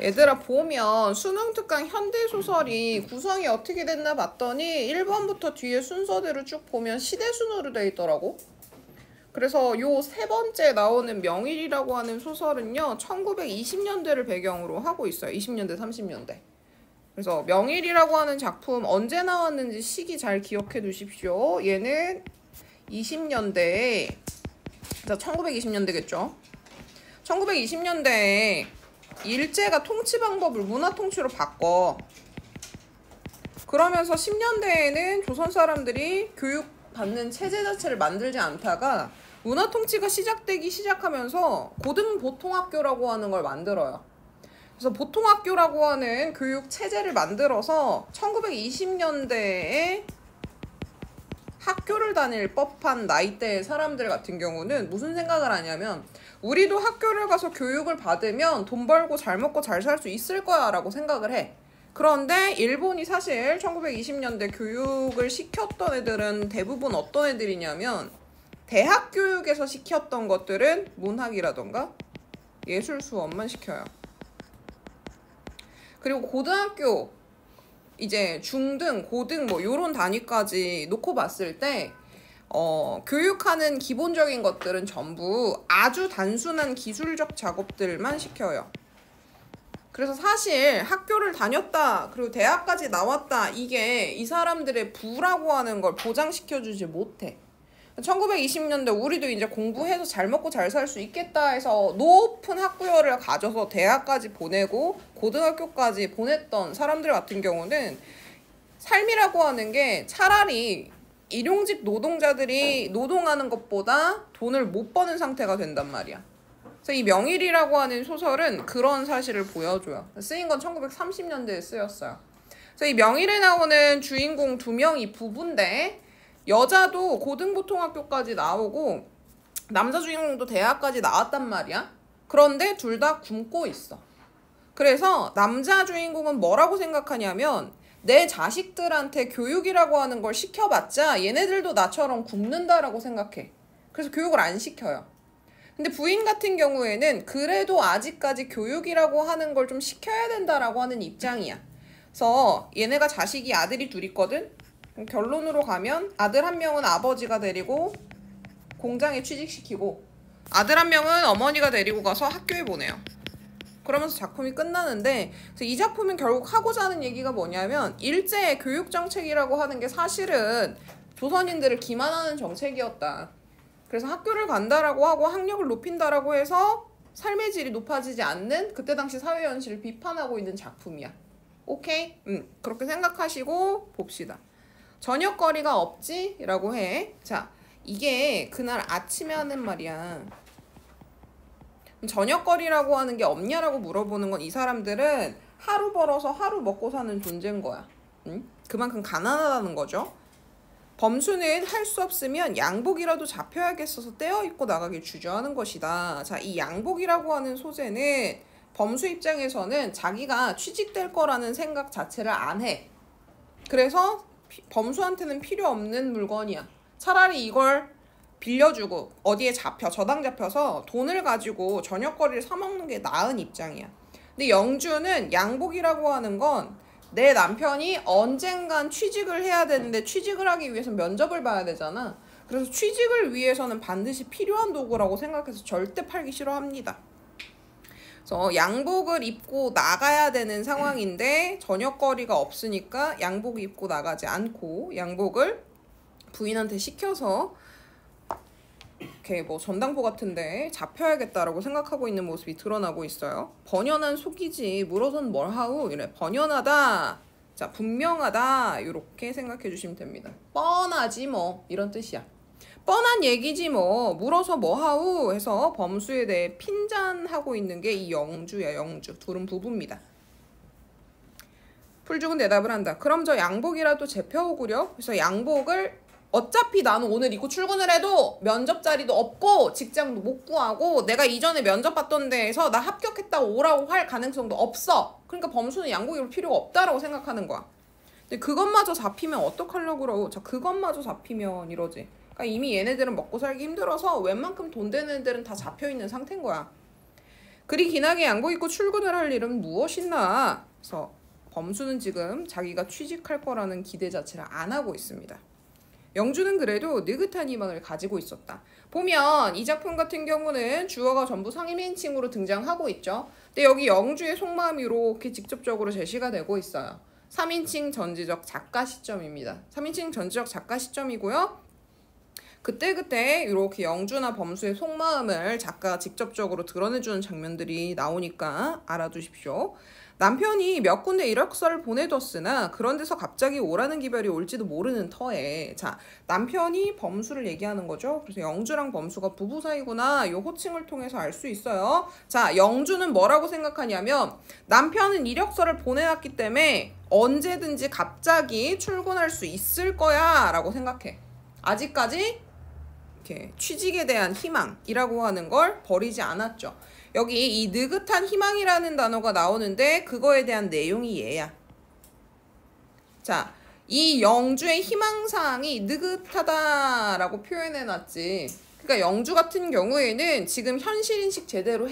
얘들아 보면 수능 특강 현대소설이 구성이 어떻게 됐나 봤더니 1번부터 뒤에 순서대로 쭉 보면 시대순으로 돼 있더라고. 그래서 요 세 번째 나오는 명일이라고 하는 소설은요 1920년대를 배경으로 하고 있어요. 20년대 30년대. 그래서 명일이라고 하는 작품 언제 나왔는지 시기 잘 기억해 두십시오. 얘는 20년대에 1920년대겠죠. 1920년대에 일제가 통치 방법을 문화 통치로 바꿔. 그러면서 10년대에는 조선 사람들이 교육받는 체제 자체를 만들지 않다가 문화 통치가 시작하면서 고등보통학교라고 하는 걸 만들어요. 그래서 보통학교라고 하는 교육 체제를 만들어서 1920년대에 학교를 다닐 법한 나이대의 사람들 같은 경우는 무슨 생각을 하냐면 우리도 학교를 가서 교육을 받으면 돈 벌고 잘 먹고 잘 살 수 있을 거야 라고 생각을 해. 그런데 일본이 사실 1920년대 교육을 시켰던 애들은 대부분 어떤 애들이냐면 대학 교육에서 시켰던 것들은 문학이라던가 예술 수업만 시켜요. 그리고 고등학교 이제 중등, 고등 뭐 요런 단위까지 놓고 봤을 때 교육하는 기본적인 것들은 전부 아주 단순한 기술적 작업들만 시켜요. 그래서 사실 학교를 다녔다 그리고 대학까지 나왔다 이게 이 사람들의 부라고 하는 걸 보장시켜주지 못해. 1920년대 우리도 이제 공부해서 잘 먹고 잘 살 수 있겠다 해서 높은 학구열을 가져서 대학까지 보내고 고등학교까지 보냈던 사람들 같은 경우는 삶이라고 하는 게 차라리 일용직 노동자들이 노동하는 것보다 돈을 못 버는 상태가 된단 말이야. 그래서 이 명일이라고 하는 소설은 그런 사실을 보여줘요. 쓰인 건 1930년대에 쓰였어요. 그래서 이 명일에 나오는 주인공 2명이 부부인데 여자도 고등보통학교까지 나오고 남자 주인공도 대학까지 나왔단 말이야. 그런데 둘 다 굶고 있어. 그래서 남자 주인공은 뭐라고 생각하냐면 내 자식들한테 교육이라고 하는 걸 시켜봤자 얘네들도 나처럼 굶는다라고 생각해. 그래서 교육을 안 시켜요. 근데 부인 같은 경우에는 그래도 아직까지 교육이라고 하는 걸 좀 시켜야 된다라고 하는 입장이야. 그래서 얘네가 자식이 아들이 둘 있거든? 결론으로 가면 아들 한 명은 아버지가 데리고 공장에 취직시키고 아들 한 명은 어머니가 데리고 가서 학교에 보내요. 그러면서 작품이 끝나는데 그래서 이 작품은 결국 하고자 하는 얘기가 뭐냐면 일제의 교육 정책이라고 하는 게 사실은 조선인들을 기만하는 정책이었다. 그래서 학교를 간다라고 하고 학력을 높인다라고 해서 삶의 질이 높아지지 않는 그때 당시 사회 현실을 비판하고 있는 작품이야. 오케이? 그렇게 생각하시고 봅시다. 저녁거리가 없지? 라고 해. 자, 이게 그날 아침에 하는 말이야. 저녁거리라고 하는 게 없냐라고 물어보는 건 이 사람들은 하루 벌어서 하루 먹고 사는 존재인 거야. 그만큼 가난하다는 거죠. 범수는 할 수 없으면 양복이라도 잡혀야겠어서 떼어 입고 나가길 주저하는 것이다. 자, 이 양복이라고 하는 소재는 범수 입장에서는 자기가 취직될 거라는 생각 자체를 안 해. 그래서 범수한테는 필요 없는 물건이야. 차라리 이걸 빌려주고 어디에 저당 잡혀서 돈을 가지고 저녁거리를 사 먹는 게 나은 입장이야. 근데 영주는 양복이라고 하는 건 내 남편이 언젠간 취직을 해야 되는데 취직을 하기 위해서 면접을 봐야 되잖아. 그래서 취직을 위해서는 반드시 필요한 도구라고 생각해서 절대 팔기 싫어합니다. 그래서 양복을 입고 나가야 되는 상황인데 저녁거리가 없으니까 양복 입고 나가지 않고 양복을 부인한테 시켜서 이렇게 뭐 전당포 같은데 잡혀야겠다라고 생각하고 있는 모습이 드러나고 있어요. 번연한 속이지 물어선 뭘 하우 이래. 번연하다. 자, 분명하다. 이렇게 생각해 주시면 됩니다. 뻔하지 뭐 이런 뜻이야. 뻔한 얘기지 뭐 물어서 뭐 하우 해서 범수에 대해 핀잔하고 있는 게 이 영주야. 영주. 둘은 부부입니다. 풀죽은 대답을 한다. 그럼 저 양복이라도 재펴오구려. 그래서 양복을 어차피 나는 오늘 입고 출근을 해도 면접 자리도 없고 직장도 못 구하고 내가 이전에 면접 봤던 데에서 나 합격했다고 오라고 할 가능성도 없어. 그러니까 범수는 양복 입을 필요가 없다라고 생각하는 거야. 근데 그것마저 잡히면 어떡하려고 그러고. 자, 그것마저 잡히면 이러지. 그러니까 이미 얘네들은 먹고 살기 힘들어서 웬만큼 돈 되는 애들은 다 잡혀있는 상태인 거야. 그리 기나게 양복 입고 출근을 할 일은 무엇이나. 그래서 범수는 지금 자기가 취직할 거라는 기대 자체를 안 하고 있습니다. 영주는 그래도 느긋한 희망을 가지고 있었다. 보면 이 작품 같은 경우는 주어가 전부 상임인칭으로 등장하고 있죠. 근데 여기 영주의 속마음이 이렇게 직접적으로 제시가 되고 있어요. 3인칭 전지적 작가 시점입니다. 3인칭 전지적 작가 시점이고요. 그때그때 이렇게 영주나 범수의 속마음을 작가가 직접적으로 드러내주는 장면들이 나오니까 알아두십시오. 남편이 몇 군데 이력서를 보내뒀으나 그런 데서 갑자기 오라는 기별이 올지도 모르는 터에, 자, 남편이 범수를 얘기하는 거죠. 그래서 영주랑 범수가 부부 사이구나, 이 호칭을 통해서 알 수 있어요. 자, 영주는 뭐라고 생각하냐면 남편은 이력서를 보내놨기 때문에 언제든지 갑자기 출근할 수 있을 거야 라고 생각해. 아직까지 이렇게 취직에 대한 희망이라고 하는 걸 버리지 않았죠. 여기 이 느긋한 희망이라는 단어가 나오는데 그거에 대한 내용이 얘야. 자, 이 영주의 희망사항이 느긋하다라고 표현해놨지. 그러니까 영주 같은 경우에는 지금 현실인식 제대로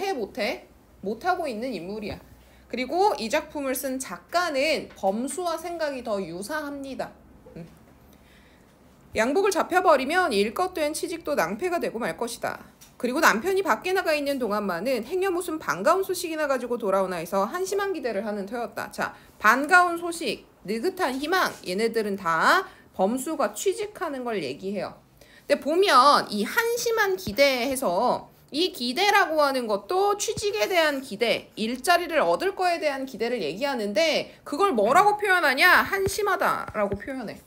못하고 있는 인물이야. 그리고 이 작품을 쓴 작가는 범수와 생각이 더 유사합니다. 양복을 잡혀버리면 일것된 취직도 낭패가 되고 말 것이다. 그리고 남편이 밖에 나가 있는 동안만은 행여 무슨 반가운 소식이나 가지고 돌아오나 해서 한심한 기대를 하는 터였다. 자, 반가운 소식, 느긋한 희망, 얘네들은 다 범수가 취직하는 걸 얘기해요. 근데 보면 이 한심한 기대해서 이 기대라고 하는 것도 취직에 대한 기대, 일자리를 얻을 거에 대한 기대를 얘기하는데 그걸 뭐라고 표현하냐? 한심하다라고 표현해.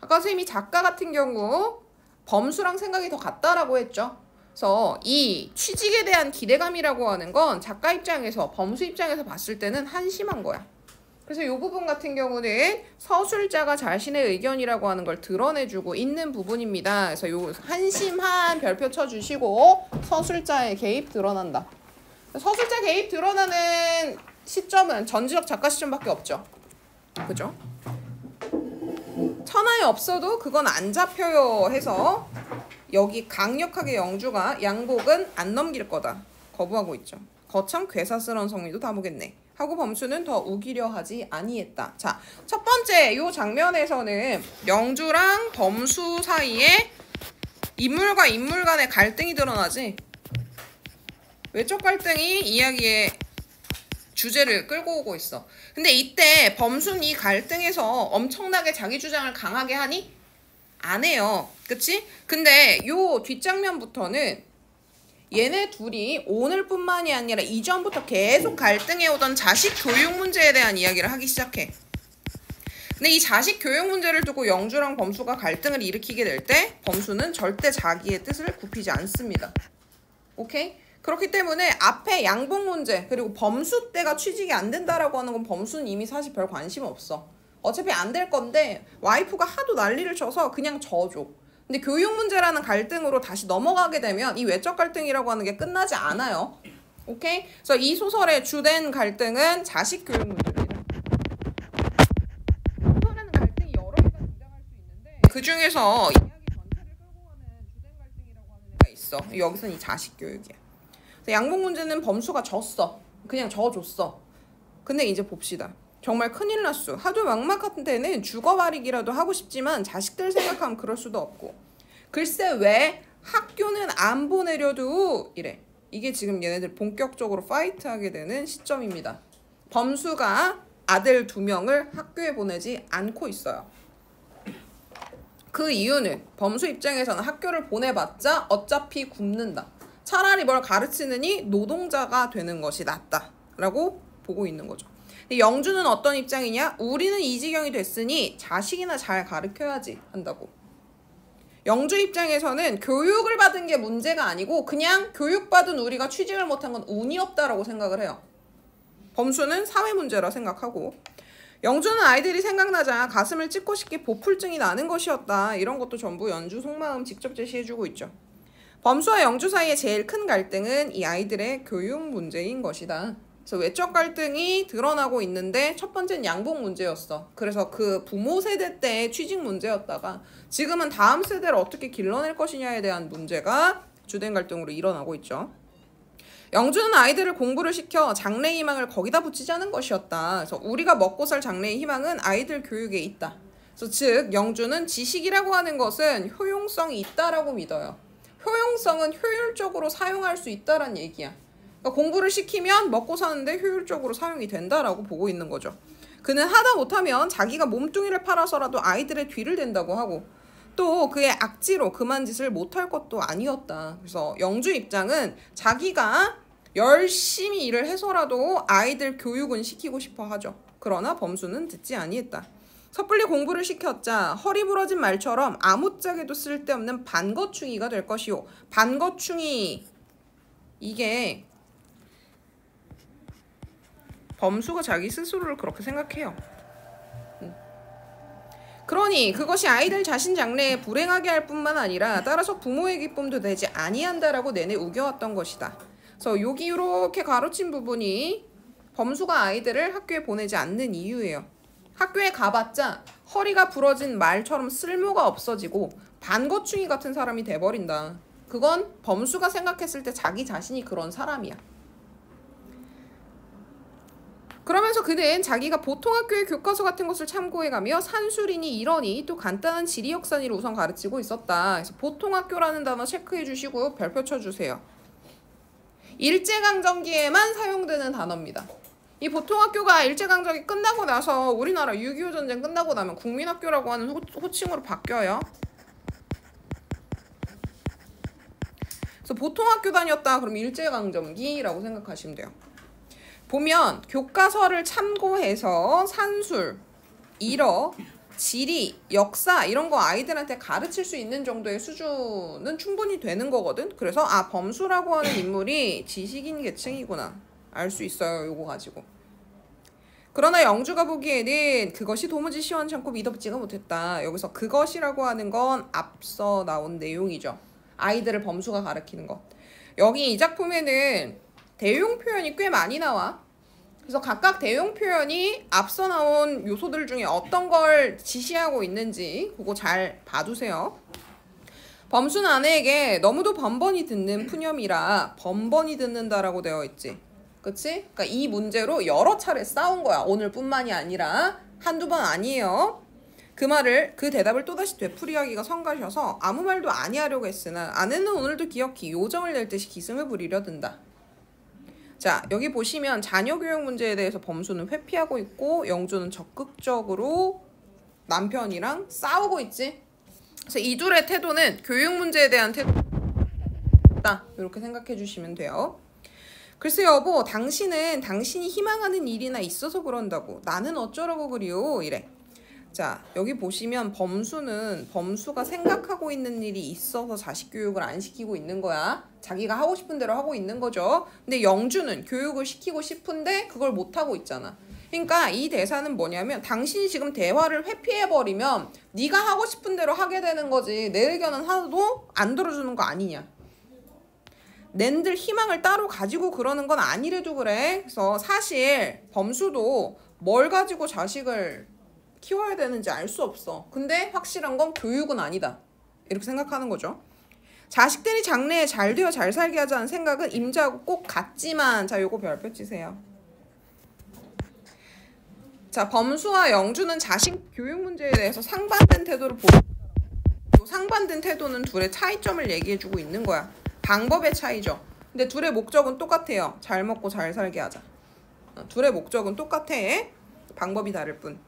아까 선생님이 작가 같은 경우 범수랑 생각이 더 같다라고 했죠. 그래서 이 취직에 대한 기대감이라고 하는 건 작가 입장에서, 범수 입장에서 봤을 때는 한심한 거야. 그래서 이 부분 같은 경우는 서술자가 자신의 의견이라고 하는 걸 드러내주고 있는 부분입니다. 그래서 요 한심한 별표 쳐주시고 서술자의 개입 드러난다. 서술자 개입 드러나는 시점은 전지적 작가 시점밖에 없죠. 그죠? 천하에 없어도 그건 안 잡혀요 해서 여기 강력하게 영주가 양복은 안 넘길 거다 거부하고 있죠. 거참 괴사스러운 성미도 다 보겠네 하고 범수는 더 우기려 하지 아니했다. 자, 첫 번째 요 장면에서는 영주랑 범수 사이에 인물과 인물 간의 갈등이 드러나지. 외적 갈등이 이야기의 주제를 끌고 오고 있어. 근데 이때 범수는 이 갈등에서 엄청나게 자기 주장을 강하게 하니? 안 해요. 그치? 근데 요 뒷장면부터는 얘네 둘이 오늘뿐만이 아니라 이전부터 계속 갈등해오던 자식 교육 문제에 대한 이야기를 하기 시작해. 근데 이 자식 교육 문제를 두고 영주랑 범수가 갈등을 일으키게 될 때 범수는 절대 자기의 뜻을 굽히지 않습니다. 오케이? 그렇기 때문에 앞에 양복 문제 그리고 범수 때가 취직이 안 된다라고 하는 건 범수는 이미 사실 별 관심 없어. 어차피 안 될 건데 와이프가 하도 난리를 쳐서 그냥 져줘. 근데 교육 문제라는 갈등으로 다시 넘어가게 되면 이 외적 갈등이라고 하는 게 끝나지 않아요. 오케이? 그래서 이 소설의 주된 갈등은 자식 교육 문제입니다. 소설에는 갈등이 여러 개가 등장할 수 있는데 그 중에서 이야기 전체를 끌고 가는 주된 갈등이라고 하는 애가 있어. 여기서는 이 자식 교육이야. 양복 문제는 범수가 졌어. 그냥 져줬어. 근데 이제 봅시다. 정말 큰일 났어. 하도 막막한 데는 죽어버리기라도 하고 싶지만 자식들 생각하면 그럴 수도 없고. 글쎄 왜 학교는 안 보내려도 이래. 이게 지금 얘네들 본격적으로 파이트하게 되는 시점입니다. 범수가 아들 2명을 학교에 보내지 않고 있어요. 그 이유는 범수 입장에서는 학교를 보내봤자 어차피 굶는다. 차라리 뭘 가르치느니 노동자가 되는 것이 낫다라고 보고 있는 거죠. 영주는 어떤 입장이냐? 우리는 이 지경이 됐으니 자식이나 잘 가르쳐야지 한다고. 영주 입장에서는 교육을 받은 게 문제가 아니고 그냥 교육받은 우리가 취직을 못한 건 운이 없다라고 생각을 해요. 범수는 사회 문제라 생각하고 영주는 아이들이 생각나자 가슴을 찢고 싶게 보풀증이 나는 것이었다. 이런 것도 전부 연주 속마음 직접 제시해주고 있죠. 범수와 영주 사이의 제일 큰 갈등은 이 아이들의 교육 문제인 것이다. 그래서 외적 갈등이 드러나고 있는데 첫 번째는 양복 문제였어. 그래서 그 부모 세대 때의 취직 문제였다가 지금은 다음 세대를 어떻게 길러낼 것이냐에 대한 문제가 주된 갈등으로 일어나고 있죠. 영주는 아이들을 공부를 시켜 장래의 희망을 거기다 붙이자는 것이었다. 그래서 우리가 먹고 살 장래의 희망은 아이들 교육에 있다. 그래서 즉 영주는 지식이라고 하는 것은 효용성이 있다라고 믿어요. 효용성은 효율적으로 사용할 수 있다란 얘기야. 그러니까 공부를 시키면 먹고 사는데 효율적으로 사용이 된다라고 보고 있는 거죠. 그는 하다 못하면 자기가 몸뚱이를 팔아서라도 아이들의 뒤를 댄다고 하고 또 그의 악지로 그만 짓을 못할 것도 아니었다. 그래서 영주 입장은 자기가 열심히 일을 해서라도 아이들 교육은 시키고 싶어 하죠. 그러나 범수는 듣지 아니했다. 섣불리 공부를 시켰자 허리 부러진 말처럼 아무짝에도 쓸데없는 반거충이가 될 것이요. 반거충이 이게 범수가 자기 스스로를 그렇게 생각해요. 그러니 그것이 아이들 자신 장래에 불행하게 할 뿐만 아니라 따라서 부모의 기쁨도 되지 아니한다라고 내내 우겨왔던 것이다. 그래서 여기 이렇게 가로친 부분이 범수가 아이들을 학교에 보내지 않는 이유예요. 학교에 가봤자 허리가 부러진 말처럼 쓸모가 없어지고 반거충이 같은 사람이 돼버린다. 그건 범수가 생각했을 때 자기 자신이 그런 사람이야. 그러면서 그는 자기가 보통 학교의 교과서 같은 것을 참고해가며 산술이니 이러니 또 간단한 지리 역사니를 우선 가르치고 있었다. 그래서 보통 학교라는 단어 체크해 주시고 별표 쳐주세요. 일제강점기에만 사용되는 단어입니다. 이 보통 학교가 일제강점기 끝나고 나서 우리나라 6.25 전쟁 끝나고 나면 국민학교라고 하는 호칭으로 바뀌어요. 그래서 보통 학교 다녔다 그럼 일제강점기라고 생각하시면 돼요. 보면 교과서를 참고해서 산술, 일어, 지리, 역사 이런 거 아이들한테 가르칠 수 있는 정도의 수준은 충분히 되는 거거든. 그래서 아 범수라고 하는 인물이 지식인 계층이구나 알 수 있어요. 요거 가지고. 그러나 영주가 보기에는 그것이 도무지 시원찮고 믿어지가 못했다. 여기서 그것이라고 하는 건 앞서 나온 내용이죠. 아이들을 범수가 가르치는 것. 여기 이 작품에는 대용 표현이 꽤 많이 나와. 그래서 각각 대용 표현이 앞서 나온 요소들 중에 어떤 걸 지시하고 있는지 그거 잘 봐두세요. 범수는 아내에게 너무도 번번이 듣는 푸념이라 번번이 듣는다라고 되어 있지. 그치? 그러니까 이 문제로 여러 차례 싸운 거야. 오늘뿐만이 아니라 한두 번 아니에요. 그 대답을 또다시 되풀이하기가 성가셔서 아무 말도 아니하려고 했으나 아내는 오늘도 기어이 요정을 낼 듯이 기승을 부리려 든다. 자, 여기 보시면 자녀 교육 문제에 대해서 범수는 회피하고 있고 영주는 적극적으로 남편이랑 싸우고 있지. 그래서 이 둘의 태도는 교육 문제에 대한 태도다. 이렇게 생각해 주시면 돼요. 글쎄 여보, 당신은 당신이 희망하는 일이나 있어서 그런다고. 나는 어쩌라고 그리요? 이래. 자, 여기 보시면 범수가 생각하고 있는 일이 있어서 자식 교육을 안 시키고 있는 거야. 자기가 하고 싶은 대로 하고 있는 거죠. 근데 영주는 교육을 시키고 싶은데 그걸 못하고 있잖아. 그러니까 이 대사는 뭐냐면 당신이 지금 대화를 회피해버리면 네가 하고 싶은 대로 하게 되는 거지. 내 의견은 하나도 안 들어주는 거 아니냐. 낸들 희망을 따로 가지고 그러는 건 아니래도 그래. 그래서 사실 범수도 뭘 가지고 자식을 키워야 되는지 알 수 없어. 근데 확실한 건 교육은 아니다. 이렇게 생각하는 거죠. 자식들이 장래에 잘 되어 잘 살게 하자는 생각은 임자하고 꼭 같지만 자 요거 별표 치세요. 자 범수와 영주는 자식 교육 문제에 대해서 상반된 태도를 보여. 요 상반된 태도는 둘의 차이점을 얘기해주고 있는 거야. 방법의 차이죠. 근데 둘의 목적은 똑같아요. 잘 먹고 잘 살게 하자. 둘의 목적은 똑같아. 방법이 다를 뿐.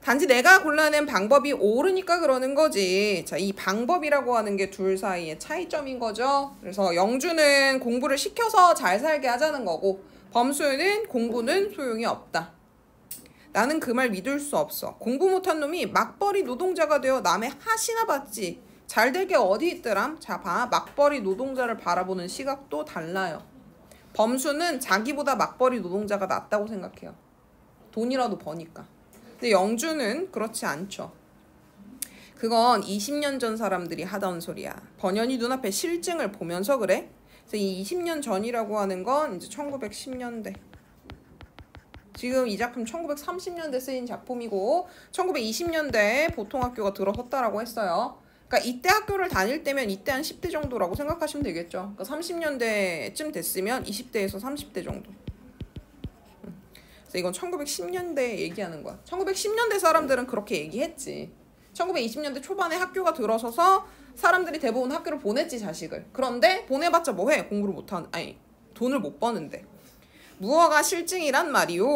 단지 내가 골라낸 방법이 옳으니까 그러는 거지. 자, 이 방법이라고 하는 게 둘 사이의 차이점인 거죠. 그래서 영주는 공부를 시켜서 잘 살게 하자는 거고 범수는 공부는 소용이 없다. 나는 그 말 믿을 수 없어. 공부 못한 놈이 막벌이 노동자가 되어 남의 하시나 받지. 잘 될 게 어디 있더람? 자, 봐. 막벌이 노동자를 바라보는 시각도 달라요. 범수는 자기보다 막벌이 노동자가 낫다고 생각해요. 돈이라도 버니까. 근데 영주는 그렇지 않죠. 그건 20년 전 사람들이 하던 소리야. 번연히 눈앞에 실증을 보면서 그래. 그래서 이 20년 전이라고 하는 건 이제 1910년대. 지금 이 작품 1930년대 쓰인 작품이고 1920년대에 보통학교가 들어섰다라고 했어요. 그러니까 이때 학교를 다닐 때면 이때 한 10대 정도라고 생각하시면 되겠죠. 그러니까 30년대쯤 됐으면 20대에서 30대 정도. 그래서 이건 1910년대 얘기하는 거야. 1910년대 사람들은 그렇게 얘기했지. 1920년대 초반에 학교가 들어서서 사람들이 대부분 학교를 보냈지, 자식을. 그런데 보내봤자 뭐해? 공부를 못하는, 아니 돈을 못 버는데. 무어가 실증이란 말이요.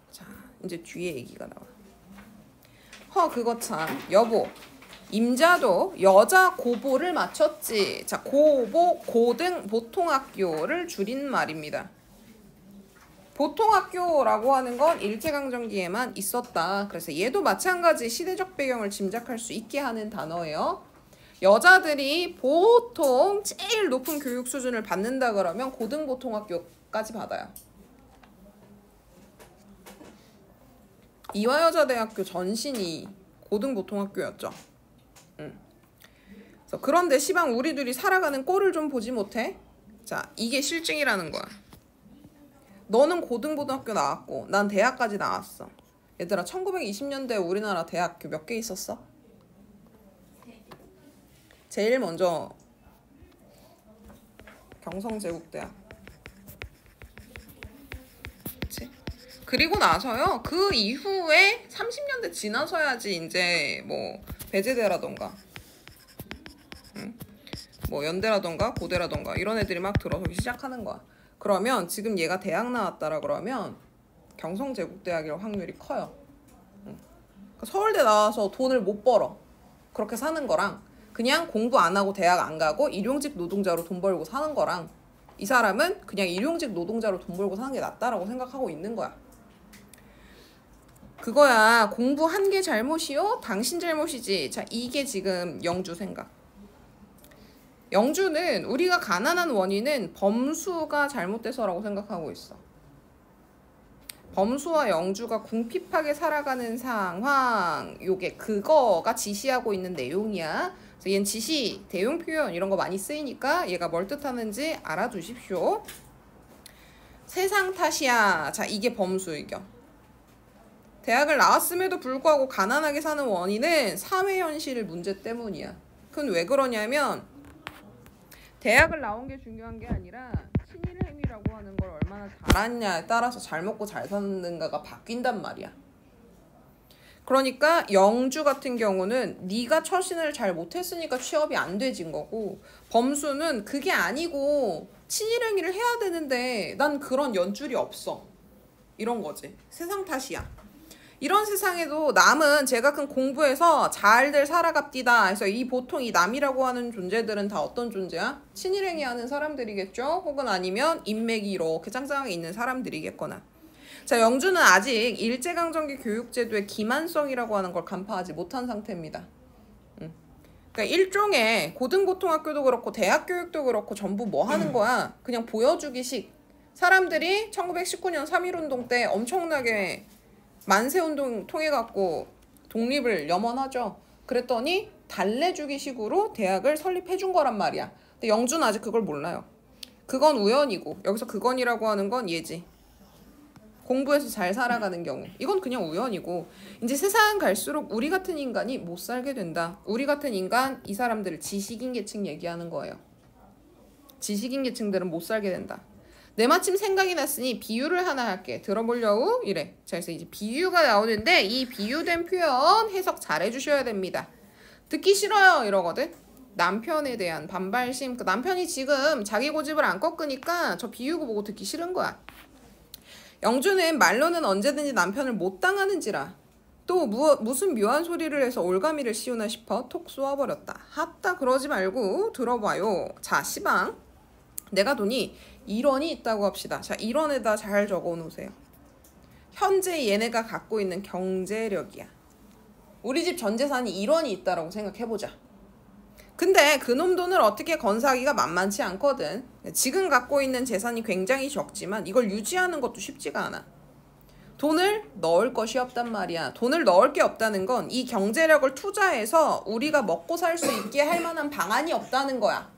자, 이제 뒤에 얘기가 나와. 그거 참. 여보, 임자도 여자 고보를 마쳤지. 자, 고보, 고등, 보통학교를 줄인 말입니다. 보통학교라고 하는 건 일제강점기에만 있었다. 그래서 얘도 마찬가지 시대적 배경을 짐작할 수 있게 하는 단어예요. 여자들이 보통 제일 높은 교육 수준을 받는다 그러면 고등보통학교까지 받아요. 이화여자대학교 전신이 고등보통학교였죠. 그래서 그런데 시방 우리들이 살아가는 꼴을 좀 보지 못해? 자, 이게 실증이라는 거야. 너는 고등고등학교 나왔고 난 대학까지 나왔어. 얘들아, 1920년대 우리나라 대학교 몇 개 있었어? 제일 먼저 경성제국대학. 그치? 그리고 나서요, 그 이후에 30년대 지나서야지 이제 뭐 배제대라던가 뭐 연대라던가 고대라던가 이런 애들이 막 들어서기 시작하는 거야. 그러면 지금 얘가 대학 나왔다라 그러면 경성제국대학일 확률이 커요. 서울대 나와서 돈을 못 벌어. 그렇게 사는 거랑 그냥 공부 안 하고 대학 안 가고 일용직 노동자로 돈 벌고 사는 거랑 이 사람은 그냥 일용직 노동자로 돈 벌고 사는 게 낫다라고 생각하고 있는 거야. 그거야. 공부한 게 잘못이요? 당신 잘못이지. 자, 이게 지금 영주 생각. 영주는 우리가 가난한 원인은 범수가 잘못돼서라고 생각하고 있어. 범수와 영주가 궁핍하게 살아가는 상황, 요게 그거가 지시하고 있는 내용이야. 그래서 얘는 지시, 대용 표현 이런 거 많이 쓰이니까 얘가 뭘 뜻하는지 알아두십시오. 세상 탓이야. 자, 이게 범수의견. 대학을 나왔음에도 불구하고 가난하게 사는 원인은 사회현실 문제 때문이야. 그건 왜 그러냐면 대학을 나온 게 중요한 게 아니라 친일행위라고 하는 걸 얼마나 잘하느냐에 따라서 잘 먹고 잘 사는가가 바뀐단 말이야. 그러니까 영주 같은 경우는 네가 처신을 잘 못했으니까 취업이 안 되진 거고, 범수는 그게 아니고 친일행위를 해야 되는데 난 그런 연줄이 없어. 이런 거지. 세상 탓이야. 이런 세상에도 남은 제가 큰 공부해서 잘들 살아갑디다. 그래서 이 보통 이 남이라고 하는 존재들은 다 어떤 존재야? 친일행위 하는 사람들이겠죠? 혹은 아니면 인맥이 이렇게 짱짱하게 있는 사람들이겠거나. 자, 영주는 아직 일제강점기 교육제도의 기만성이라고 하는 걸 간파하지 못한 상태입니다. 그러니까 일종의 고등고등학교도 그렇고 대학 교육도 그렇고 전부 뭐 하는 거야? 그냥 보여주기식. 사람들이 1919년 3.1운동 때 엄청나게 만세운동 통해갖고 독립을 염원하죠. 그랬더니 달래주기 식으로 대학을 설립해준 거란 말이야. 근데 영주는 아직 그걸 몰라요. 그건 우연이고, 여기서 그건이라고 하는 건 얘지. 공부해서 잘 살아가는 경우. 이건 그냥 우연이고, 이제 세상 갈수록 우리 같은 인간이 못 살게 된다. 우리 같은 인간, 이 사람들을 지식인 계층 얘기하는 거예요. 지식인 계층들은 못 살게 된다. 내 마침 생각이 났으니 비유를 하나 할게. 들어보려고? 이래. 자, 그래서 이제 비유가 나오는데 이 비유된 표현 해석 잘 해주셔야 됩니다. 듣기 싫어요 이러거든. 남편에 대한 반발심. 그 남편이 지금 자기 고집을 안 꺾으니까 저 비유고 보고 듣기 싫은 거야. 영주는 말로는 언제든지 남편을 못 당하는지라. 또 무슨 묘한 소리를 해서 올가미를 씌우나 싶어 톡 쏘아버렸다. 하따 그러지 말고 들어봐요. 자, 시방. 내가 돈이 1원이 있다고 합시다. 자, 1원에다 잘 적어 놓으세요. 현재 얘네가 갖고 있는 경제력이야. 우리 집 전 재산이 1원이 있다라고 생각해보자. 근데 그놈 돈을 어떻게 건사하기가 만만치 않거든. 지금 갖고 있는 재산이 굉장히 적지만 이걸 유지하는 것도 쉽지가 않아. 돈을 넣을 것이 없단 말이야. 돈을 넣을 게 없다는 건 이 경제력을 투자해서 우리가 먹고 살 수 있게 할 만한 방안이 없다는 거야.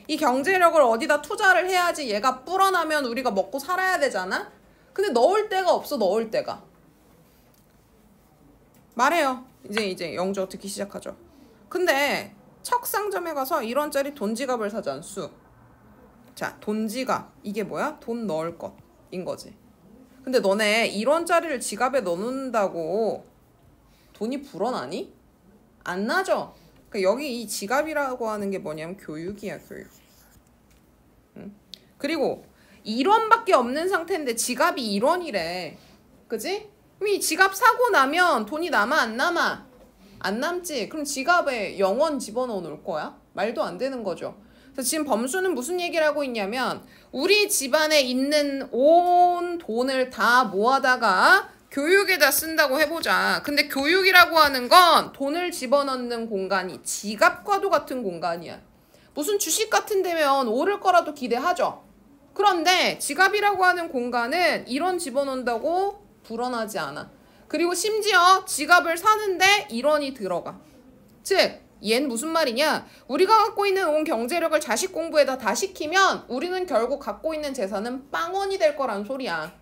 이 경제력을 어디다 투자를 해야지 얘가 불어나면 우리가 먹고 살아야 되잖아? 근데 넣을 데가 없어, 넣을 데가. 말해요. 이제 영주가 듣기 시작하죠. 근데 척상점에 가서 1원짜리 돈 지갑을 사잖수. 자, 돈 지갑. 이게 뭐야? 돈 넣을 것인 거지. 근데 너네 1원짜리를 지갑에 넣는다고 돈이 불어나니? 안 나죠? 그러니까 여기 이 지갑이라고 하는 게 뭐냐면 교육이야, 교육. 응? 그리고 1원밖에 없는 상태인데 지갑이 1원이래. 그지? 그럼 이 지갑 사고 나면 돈이 남아, 안 남아? 안 남지? 그럼 지갑에 0원 집어넣어 놓을 거야? 말도 안 되는 거죠. 그래서 지금 범수는 무슨 얘기를 하고 있냐면 우리 집안에 있는 온 돈을 다 모아다가 교육에다 쓴다고 해보자. 근데 교육이라고 하는 건 돈을 집어넣는 공간이 지갑과도 같은 공간이야. 무슨 주식 같은 데면 오를 거라도 기대하죠. 그런데 지갑이라고 하는 공간은 1원 집어넣는다고 불어나지 않아. 그리고 심지어 지갑을 사는데 1원이 들어가. 즉 얘는 무슨 말이냐? 우리가 갖고 있는 온 경제력을 자식 공부에다 다 시키면 우리는 결국 갖고 있는 재산은 빵원이 될 거란 소리야.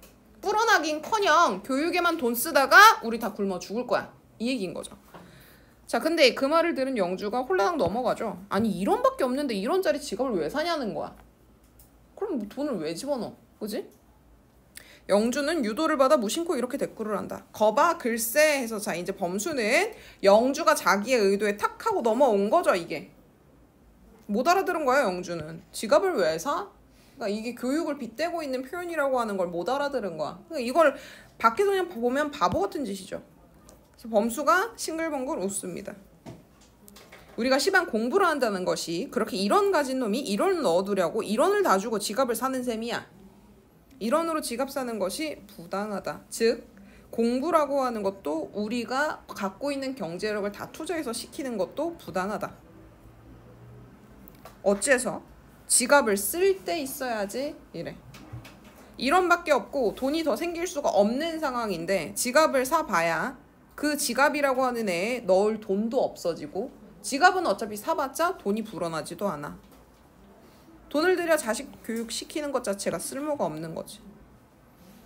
불어나긴커녕 교육에만 돈 쓰다가 우리 다 굶어 죽을 거야. 이 얘기인 거죠. 자, 근데 그 말을 들은 영주가 홀라당 넘어가죠. 아니 1원밖에 없는데 1원짜리 지갑을 왜 사냐는 거야. 그럼 뭐 돈을 왜 집어넣어? 그지? 영주는 유도를 받아 무심코 이렇게 대꾸를 한다. 거봐 글쎄 해서 자 이제 범수는 영주가 자기의 의도에 탁 하고 넘어온 거죠. 이게 못 알아들은 거야. 영주는 지갑을 왜 사? 그러니까 이게 교육을 빗대고 있는 표현이라고 하는 걸 못 알아들은 거야. 그러니까 이걸 밖에서 그냥 보면 바보 같은 짓이죠. 그래서 범수가 싱글벙글 웃습니다. 우리가 시방 공부를 한다는 것이 그렇게 1원 가진 놈이 1원을 넣어두려고 1원을 다 주고 지갑을 사는 셈이야. 1원으로 지갑 사는 것이 부당하다. 즉 공부라고 하는 것도 우리가 갖고 있는 경제력을 다 투자해서 시키는 것도 부당하다. 어째서? 지갑을 쓸 때 있어야지 이래. 1원밖에 없고 돈이 더 생길 수가 없는 상황인데 지갑을 사봐야 그 지갑이라고 하는 애에 넣을 돈도 없어지고 지갑은 어차피 사봤자 돈이 불어나지도 않아. 돈을 들여 자식 교육시키는 것 자체가 쓸모가 없는 거지.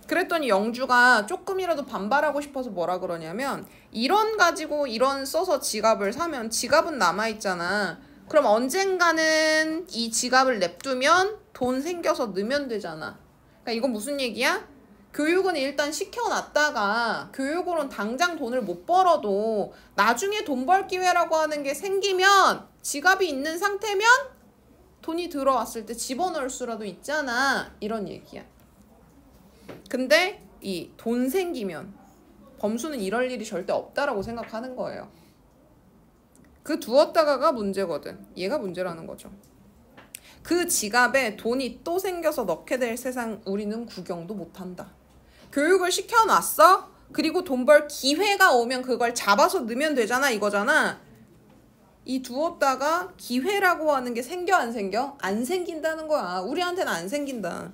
그랬더니 영주가 조금이라도 반발하고 싶어서 뭐라 그러냐면 1원 가지고 1원 써서 지갑을 사면 지갑은 남아있잖아. 그럼 언젠가는 이 지갑을 냅두면 돈 생겨서 넣으면 되잖아. 그러니까 이건 무슨 얘기야? 교육은 일단 시켜놨다가 교육으로는 당장 돈을 못 벌어도 나중에 돈 벌 기회라고 하는 게 생기면 지갑이 있는 상태면 돈이 들어왔을 때 집어넣을 수라도 있잖아. 이런 얘기야. 근데 이 돈 생기면 범수는 이럴 일이 절대 없다라고 생각하는 거예요. 그 두었다가가 문제거든. 얘가 문제라는 거죠. 그 지갑에 돈이 또 생겨서 넣게 될 세상 우리는 구경도 못한다. 교육을 시켜놨어? 그리고 돈 벌 기회가 오면 그걸 잡아서 넣으면 되잖아 이거잖아. 이 두었다가 기회라고 하는 게 생겨 안 생겨? 안 생긴다는 거야. 우리한테는 안 생긴다.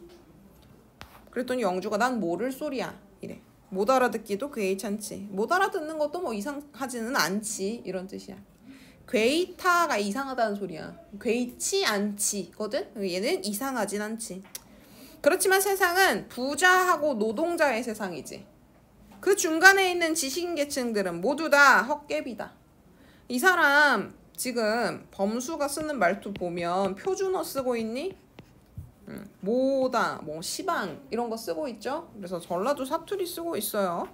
그랬더니 영주가 난 모를 소리야 이래. 못 알아듣기도 괴이찮지. 못 알아듣는 것도 뭐 이상하지는 않지 이런 뜻이야. 괴이타가 이상하다는 소리야. 괴이치 않지거든. 얘는 이상하진 않지. 그렇지만 세상은 부자하고 노동자의 세상이지. 그 중간에 있는 지식인 계층들은 모두 다 헛개비다. 이 사람 지금 범수가 쓰는 말투 보면 표준어 쓰고 있니? 뭐다, 뭐 시방 이런 거 쓰고 있죠. 그래서 전라도 사투리 쓰고 있어요.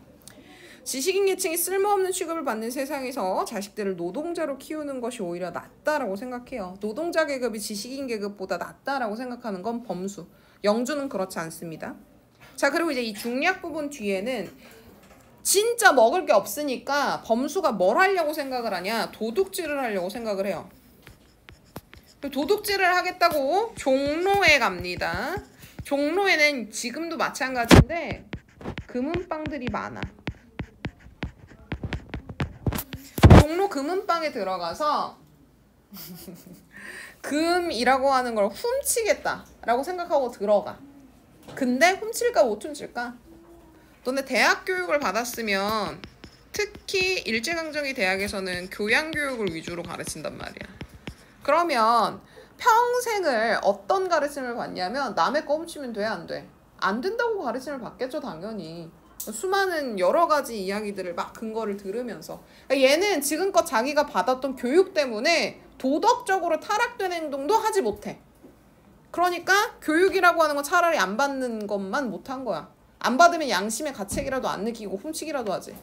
지식인 계층이 쓸모없는 취급을 받는 세상에서 자식들을 노동자로 키우는 것이 오히려 낫다라고 생각해요. 노동자 계급이 지식인 계급보다 낫다라고 생각하는 건 범수. 영주는 그렇지 않습니다. 자, 그리고 이제 이 중략 부분 뒤에는 진짜 먹을 게 없으니까 범수가 뭘 하려고 생각을 하냐? 도둑질을 하려고 생각을 해요. 도둑질을 하겠다고 종로에 갑니다. 종로에는 지금도 마찬가지인데 금은방들이 많아. 종로 금은방에 들어가서 금이라고 하는 걸 훔치겠다라고 생각하고 들어가. 근데 훔칠까 못 훔칠까? 너네 대학 교육을 받았으면 특히 일제강점기 대학에서는 교양교육을 위주로 가르친단 말이야. 그러면 평생을 어떤 가르침을 받냐면 남의 거 훔치면 돼, 안 돼? 안 된다고 가르침을 받겠죠, 당연히. 수많은 여러 가지 이야기들을 막 근거를 들으면서 그러니까 얘는 지금껏 자기가 받았던 교육 때문에 도덕적으로 타락된 행동도 하지 못해. 그러니까 교육이라고 하는 건 차라리 안 받는 것만 못한 거야. 안 받으면 양심의 가책이라도 안 느끼고 훔치기라도 하지.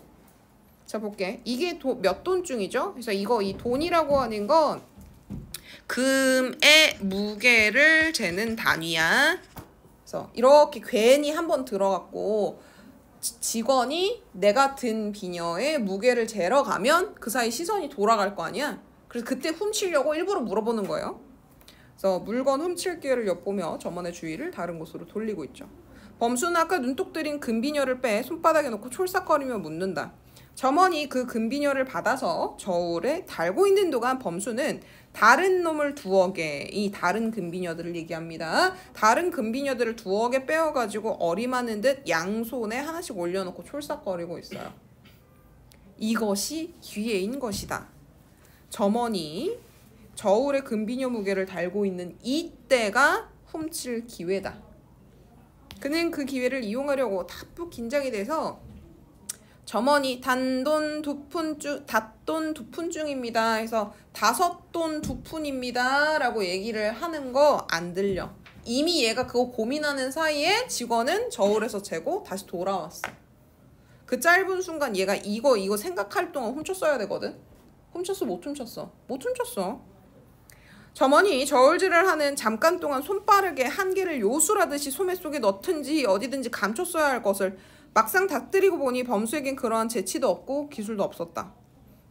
자 볼게. 이게 몇 돈중이죠? 그래서 이 돈이라고 하는 건 금의 무게를 재는 단위야. 그래서 이렇게 괜히 한번 들어갔고 직원이 내가 든 비녀의 무게를 재러 가면 그 사이 시선이 돌아갈 거 아니야. 그래서 그때 훔치려고 일부러 물어보는 거예요. 그래서 물건 훔칠 기회를 엿보며 점원의 주의를 다른 곳으로 돌리고 있죠. 범수는 아까 눈독 들인 금비녀를 빼 손바닥에 놓고 촐싹거리며 묻는다. 점원이 그 금비녀를 받아서 저울에 달고 있는 동안 범수는 다른 놈을 2억에, 이 다른 금비녀들을 얘기합니다. 다른 금비녀들을 2억에 빼어가지고 어림하는 듯 양손에 하나씩 올려놓고 촐싹거리고 있어요. 이것이 기회인 것이다. 점원이 저울에 금비녀 무게를 달고 있는 이때가 훔칠 기회다. 그는 그 기회를 이용하려고 다뿌 긴장이 돼서 점원이 닷돈 2푼 중입니다. 해서 5돈 2푼입니다. 라고 얘기를 하는 거 안 들려. 이미 얘가 그거 고민하는 사이에 직원은 저울에서 재고 다시 돌아왔어. 그 짧은 순간 얘가 이거 생각할 동안 훔쳤어야 되거든. 훔쳤어 못 훔쳤어? 못 훔쳤어. 점원이 저울질을 하는 잠깐 동안 손빠르게 한 개를 요술하듯이 소매 속에 넣든지 어디든지 감췄어야 할 것을 막상 닥뜨리고 보니 범수에겐 그러한 재치도 없고 기술도 없었다.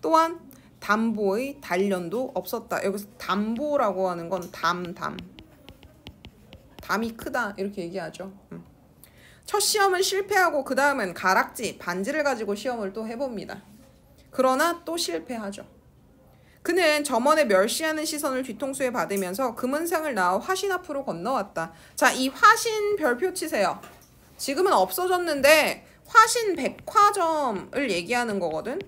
또한 담보의 단련도 없었다. 여기서 담보라고 하는 건 담이 크다 이렇게 얘기하죠. 첫 시험은 실패하고 그 다음은 가락지, 반지를 가지고 시험을 또 해봅니다. 그러나 또 실패하죠. 그는 점원의 멸시하는 시선을 뒤통수에 받으면서 금은상을 나와 화신 앞으로 건너왔다. 자, 이 화신 별표 치세요. 지금은 없어졌는데 화신 백화점을 얘기하는 거거든.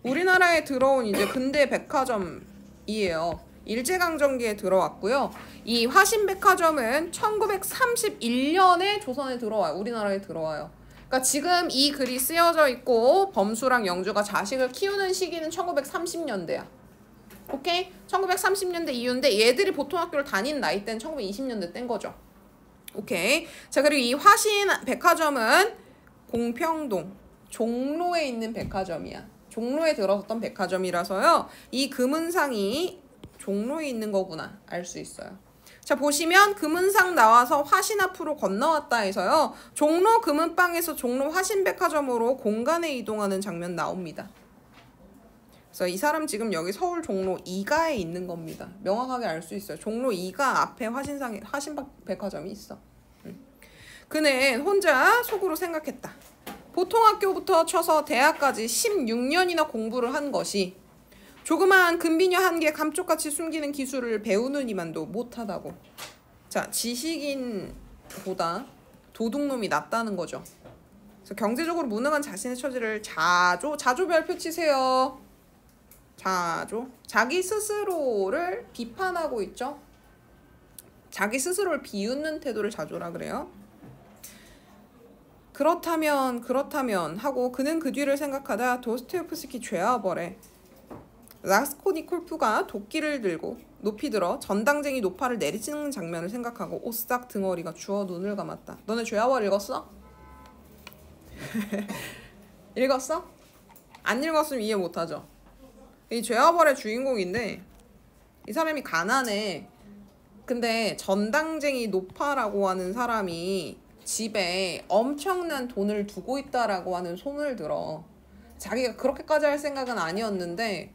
우리나라에 들어온 이제 근대 백화점이에요. 일제강점기에 들어왔고요. 이 화신 백화점은 1931년에 조선에 들어와요. 우리나라에 들어와요. 그러니까 지금 이 글이 쓰여져 있고 범수랑 영주가 자식을 키우는 시기는 1930년대야. 오케이? 1930년대 이후인데 얘들이 보통 학교를 다닌 나이 때는 1920년대 땐 거죠. 오케이. 자, 그리고 이 화신 백화점은 공평동 종로에 있는 백화점이야. 종로에 들어섰던 백화점이라서요. 이 금은상이 종로에 있는 거구나 알 수 있어요. 자, 보시면 금은상 나와서 화신 앞으로 건너왔다 해서요. 종로 금은방에서 종로 화신백화점으로 공간에 이동하는 장면 나옵니다. 그래서 이 사람 지금 여기 서울 종로 2가에 있는 겁니다. 명확하게 알 수 있어요. 종로 2가 앞에 화신백화점이 있어. 그는 혼자 속으로 생각했다. 보통 학교부터 쳐서 대학까지 16년이나 공부를 한 것이 조그마한 금비녀 한 개 감쪽같이 숨기는 기술을 배우느니만도 못하다고. 자, 지식인보다 도둑놈이 낫다는 거죠. 그래서 경제적으로 무능한 자신의 처지를 자조 별표 치세요. 자조. 자기 스스로를 비판하고 있죠. 자기 스스로를 비웃는 태도를 자조라 그래요. 그렇다면 하고 그는 그 뒤를 생각하다 도스토옙스키 죄와벌에 라스코니콜프가 도끼를 들고 높이 들어 전당쟁이 노파를 내리치는 장면을 생각하고 오싹 등어리가 주워 눈을 감았다. 너네 죄와벌 읽었어? 읽었어? 안 읽었으면 이해 못하죠. 이 죄와벌의 주인공인데 이 사람이 가난해. 근데 전당쟁이 노파라고 하는 사람이 집에 엄청난 돈을 두고 있다라고 하는 소문을 들어. 자기가 그렇게까지 할 생각은 아니었는데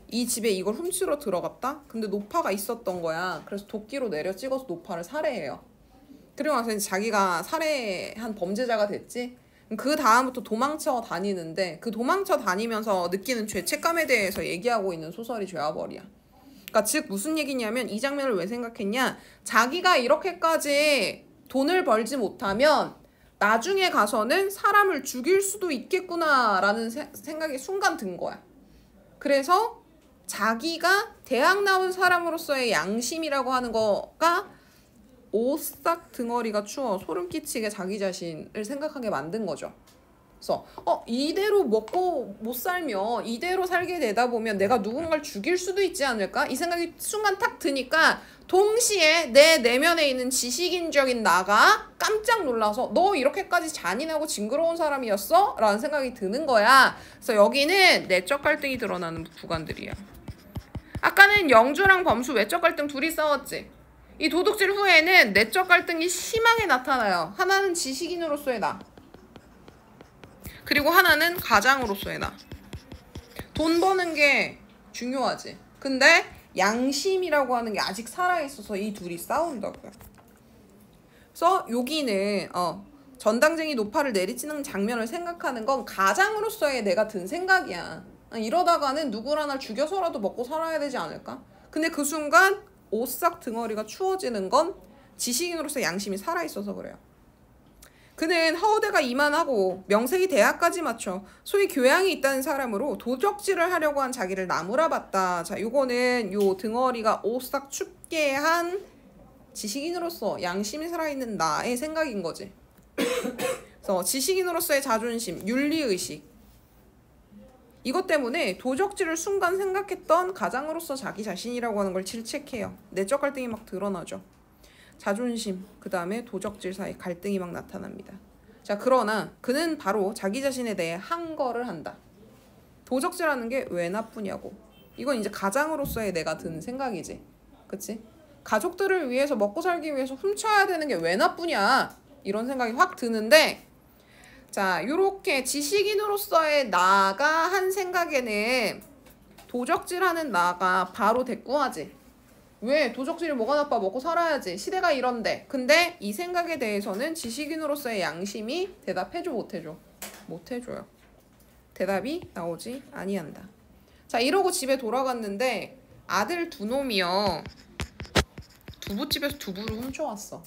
이 집에 이걸 훔치러 들어갔다? 근데 노파가 있었던 거야. 그래서 도끼로 내려 찍어서 노파를 살해해요. 그리고 나서 자기가 살해한 범죄자가 됐지? 그 다음부터 도망쳐 다니는데 그 도망쳐 다니면서 느끼는 죄책감에 대해서 얘기하고 있는 소설이 죄와벌이야. 그러니까 즉 무슨 얘기냐면 이 장면을 왜 생각했냐? 자기가 이렇게까지 돈을 벌지 못하면 나중에 가서는 사람을 죽일 수도 있겠구나라는 생각이 순간 든 거야. 그래서 자기가 대학 나온 사람으로서의 양심이라고 하는 거가 오싹 등어리가 추워 소름 끼치게 자기 자신을 생각하게 만든 거죠. 그래서 이대로 먹고 못 살면 이대로 살게 되다 보면 내가 누군가를 죽일 수도 있지 않을까? 이 생각이 순간 탁 드니까 동시에 내 내면에 있는 지식인적인 나가 깜짝 놀라서 너 이렇게까지 잔인하고 징그러운 사람이었어? 라는 생각이 드는 거야. 그래서 여기는 내적 갈등이 드러나는 구간들이야. 아까는 영주랑 범수 외적 갈등 둘이 싸웠지. 이 도둑질 후에는 내적 갈등이 심하게 나타나요. 하나는 지식인으로서의 나, 그리고 하나는 가장으로서의 나. 돈 버는 게 중요하지. 근데 양심이라고 하는 게 아직 살아있어서 이 둘이 싸운다고요. 그래서 여기는 전당쟁이 노파를 내리치는 장면을 생각하는 건 가장으로서의 내가 든 생각이야. 이러다가는 누구를 하나 죽여서라도 먹고 살아야 되지 않을까? 근데 그 순간 오싹 등어리가 추워지는 건 지식인으로서 양심이 살아있어서 그래요. 그는 허우대가 이만하고 명색이 대학까지 맞춰 소위 교양이 있다는 사람으로 도적질을 하려고 한 자기를 나무라 봤다. 자, 요거는 요 등어리가 오싹 춥게 한 지식인으로서 양심이 살아있는 나의 생각인 거지. 그래서 지식인으로서의 자존심, 윤리의식, 이것 때문에 도적질을 순간 생각했던 가장으로서 자기 자신이라고 하는 걸 질책해요. 내적 갈등이 막 드러나죠. 자존심, 그 다음에 도적질 사이 갈등이 막 나타납니다. 자, 그러나 그는 바로 자기 자신에 대해 항거를 한다. 도적질하는 게 왜 나쁘냐고. 이건 이제 가장으로서의 내가 든 생각이지. 그치? 가족들을 위해서 먹고 살기 위해서 훔쳐야 되는 게 왜 나쁘냐, 이런 생각이 확 드는데, 자, 요렇게 지식인으로서의 나가 한 생각에는 도적질하는 나가 바로 대꾸하지. 왜? 도적질이 뭐가 나빠? 먹고 살아야지. 시대가 이런데. 근데 이 생각에 대해서는 지식인으로서의 양심이 대답해줘, 못해줘? 못해줘요. 대답이 나오지 아니한다. 자, 이러고 집에 돌아갔는데 아들 두 놈이요, 두부집에서 두부를 훔쳐왔어.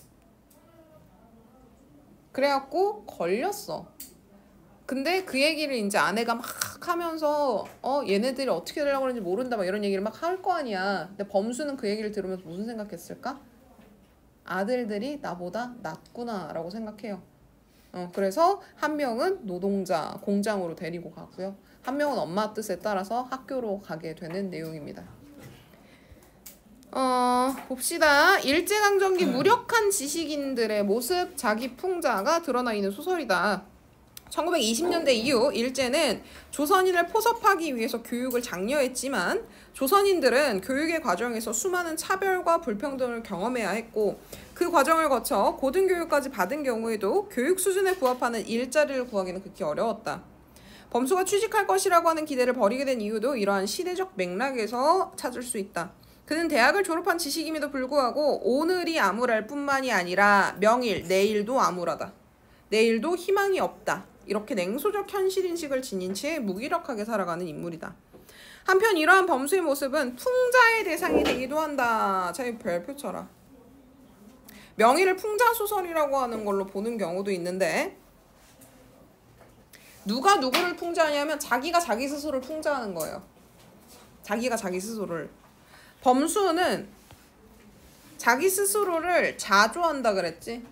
그래갖고 걸렸어. 근데 그 얘기를 이제 아내가 막 하면서 얘네들이 어떻게 되려고 그러는지 모른다 막 이런 얘기를 막 할 거 아니야. 근데 범수는 그 얘기를 들으면서 무슨 생각했을까? 아들들이 나보다 낫구나 라고 생각해요. 그래서 한 명은 노동자 공장으로 데리고 가고요, 한 명은 엄마 뜻에 따라서 학교로 가게 되는 내용입니다. 봅시다. 일제강점기 무력한 지식인들의 모습, 자기 풍자가 드러나 있는 소설이다. 1920년대 이후 일제는 조선인을 포섭하기 위해서 교육을 장려했지만 조선인들은 교육의 과정에서 수많은 차별과 불평등을 경험해야 했고, 그 과정을 거쳐 고등교육까지 받은 경우에도 교육 수준에 부합하는 일자리를 구하기는 극히 어려웠다. 범수가 취직할 것이라고 하는 기대를 버리게 된 이유도 이러한 시대적 맥락에서 찾을 수 있다. 그는 대학을 졸업한 지식임에도 불구하고 오늘이 암울할 뿐만이 아니라 명일, 내일도 암울하다. 내일도 희망이 없다. 이렇게 냉소적 현실인식을 지닌 채 무기력하게 살아가는 인물이다. 한편 이러한 범수의 모습은 풍자의 대상이 되기도 한다. 자, 이 별표 쳐라. 명의를 풍자소설이라고 하는 걸로 보는 경우도 있는데, 누가 누구를 풍자하냐면 자기가 자기 스스로를 풍자하는 거예요. 자기가 자기 스스로를. 범수는 자기 스스로를 자조한다 그랬지.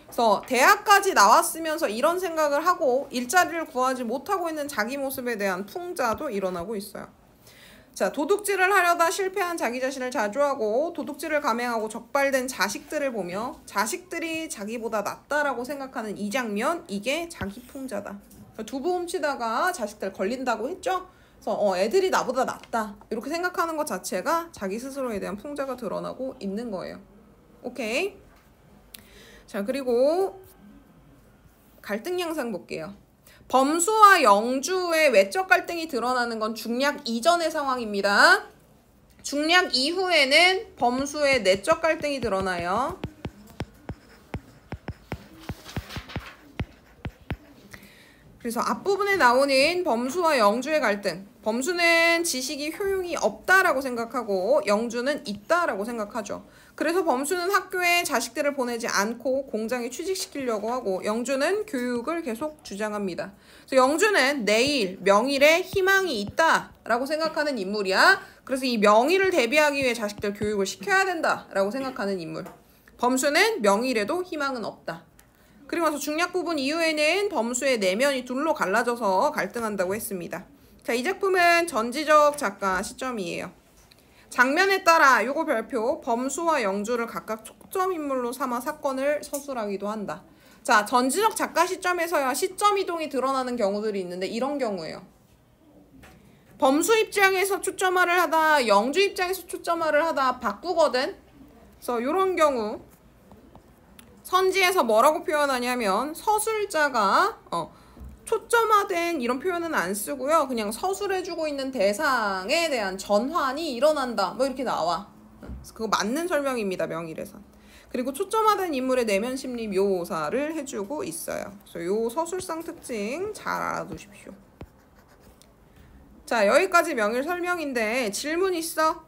그래서 대학까지 나왔으면서 이런 생각을 하고 일자리를 구하지 못하고 있는 자기 모습에 대한 풍자도 일어나고 있어요. 자, 도둑질을 하려다 실패한 자기 자신을 자조하고 도둑질을 감행하고 적발된 자식들을 보며 자식들이 자기보다 낫다라고 생각하는 이 장면, 이게 자기 풍자다. 두부 훔치다가 자식들 걸린다고 했죠? 그래서 애들이 나보다 낫다 이렇게 생각하는 것 자체가 자기 스스로에 대한 풍자가 드러나고 있는 거예요. 오케이? 자, 그리고 갈등 양상 볼게요. 범수와 영주의 외적 갈등이 드러나는 건 중략 이전의 상황입니다. 중략 이후에는 범수의 내적 갈등이 드러나요. 그래서 앞부분에 나오는 범수와 영주의 갈등. 범수는 지식이 효용이 없다라고 생각하고 영주는 있다라고 생각하죠. 그래서 범수는 학교에 자식들을 보내지 않고 공장에 취직시키려고 하고, 영주는 교육을 계속 주장합니다. 그래서 영주는 내일, 명일에 희망이 있다라고 생각하는 인물이야. 그래서 이 명일을 대비하기 위해 자식들 교육을 시켜야 된다라고 생각하는 인물. 범수는 명의래도 희망은 없다. 그리고 나서 중략 부분 이후에는 범수의 내면이 둘로 갈라져서 갈등한다고 했습니다. 자, 이 작품은 전지적 작가 시점이에요. 장면에 따라 요거 별표 범수와 영주를 각각 촉점 인물로 삼아 사건을 서술하기도 한다. 자, 전지적 작가 시점에서야 시점 이동이 드러나는 경우들이 있는데 이런 경우예요. 범수 입장에서 초점화를 하다 영주 입장에서 초점화를 하다 바꾸거든. 그래서 요런 경우 선지에서 뭐라고 표현하냐면 서술자가 초점화된 이런 표현은 안 쓰고요. 그냥 서술해주고 있는 대상에 대한 전환이 일어난다. 뭐 이렇게 나와. 그거 맞는 설명입니다. 명의래선. 그리고 초점화된 인물의 내면 심리 묘사를 해주고 있어요. 그래서 요 서술상 특징 잘 알아두십시오. 자, 여기까지 명의 설명인데 질문 있어?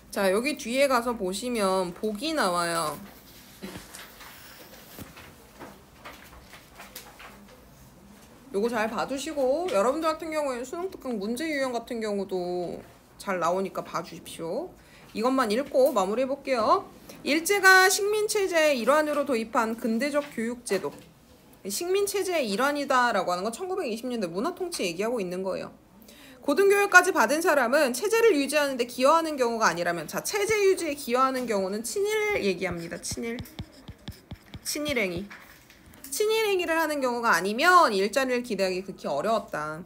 자, 여기 뒤에 가서 보시면 복이 나와요. 요거 잘 봐두시고 여러분들 같은 경우에는 수능 특강 문제 유형 같은 경우도 잘 나오니까 봐주십시오. 이것만 읽고 마무리해 볼게요. 일제가 식민체제의 일환으로 도입한 근대적 교육제도. 식민체제의 일환이다라고 하는 건 1920년대 문화통치 얘기하고 있는 거예요. 고등교육까지 받은 사람은 체제를 유지하는 데 기여하는 경우가 아니라면, 자, 체제 유지에 기여하는 경우는 친일 얘기합니다. 친일행위. 친일행위를 하는 경우가 아니면 일자리를 기대하기 극히 어려웠다.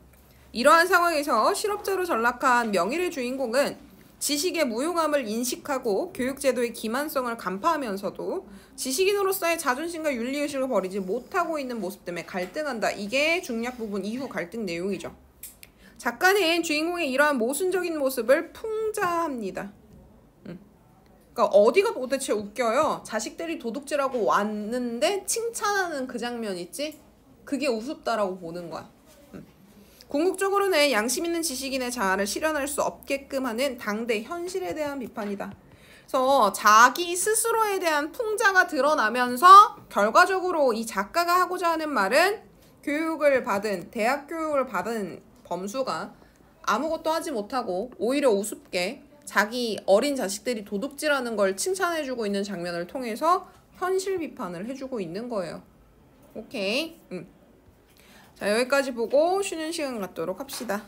이러한 상황에서 실업자로 전락한 명의의 주인공은 지식의 무용함을 인식하고 교육제도의 기만성을 간파하면서도 지식인으로서의 자존심과 윤리의식을 버리지 못하고 있는 모습 때문에 갈등한다. 이게 중략 부분 이후 갈등 내용이죠. 작가는 주인공의 이러한 모순적인 모습을 풍자합니다. 그러니까 어디가 도대체 웃겨요? 자식들이 도둑질하고 왔는데 칭찬하는 그 장면 있지? 그게 우습다라고 보는 거야. 궁극적으로는 양심 있는 지식인의 자아를 실현할 수 없게끔 하는 당대 현실에 대한 비판이다. 그래서 자기 스스로에 대한 풍자가 드러나면서 결과적으로 이 작가가 하고자 하는 말은 대학 교육을 받은 범수가 아무것도 하지 못하고 오히려 우습게 자기 어린 자식들이 도둑질하는 걸 칭찬해주고 있는 장면을 통해서 현실 비판을 해주고 있는 거예요. 오케이. 자, 여기까지 보고 쉬는 시간 갖도록 합시다.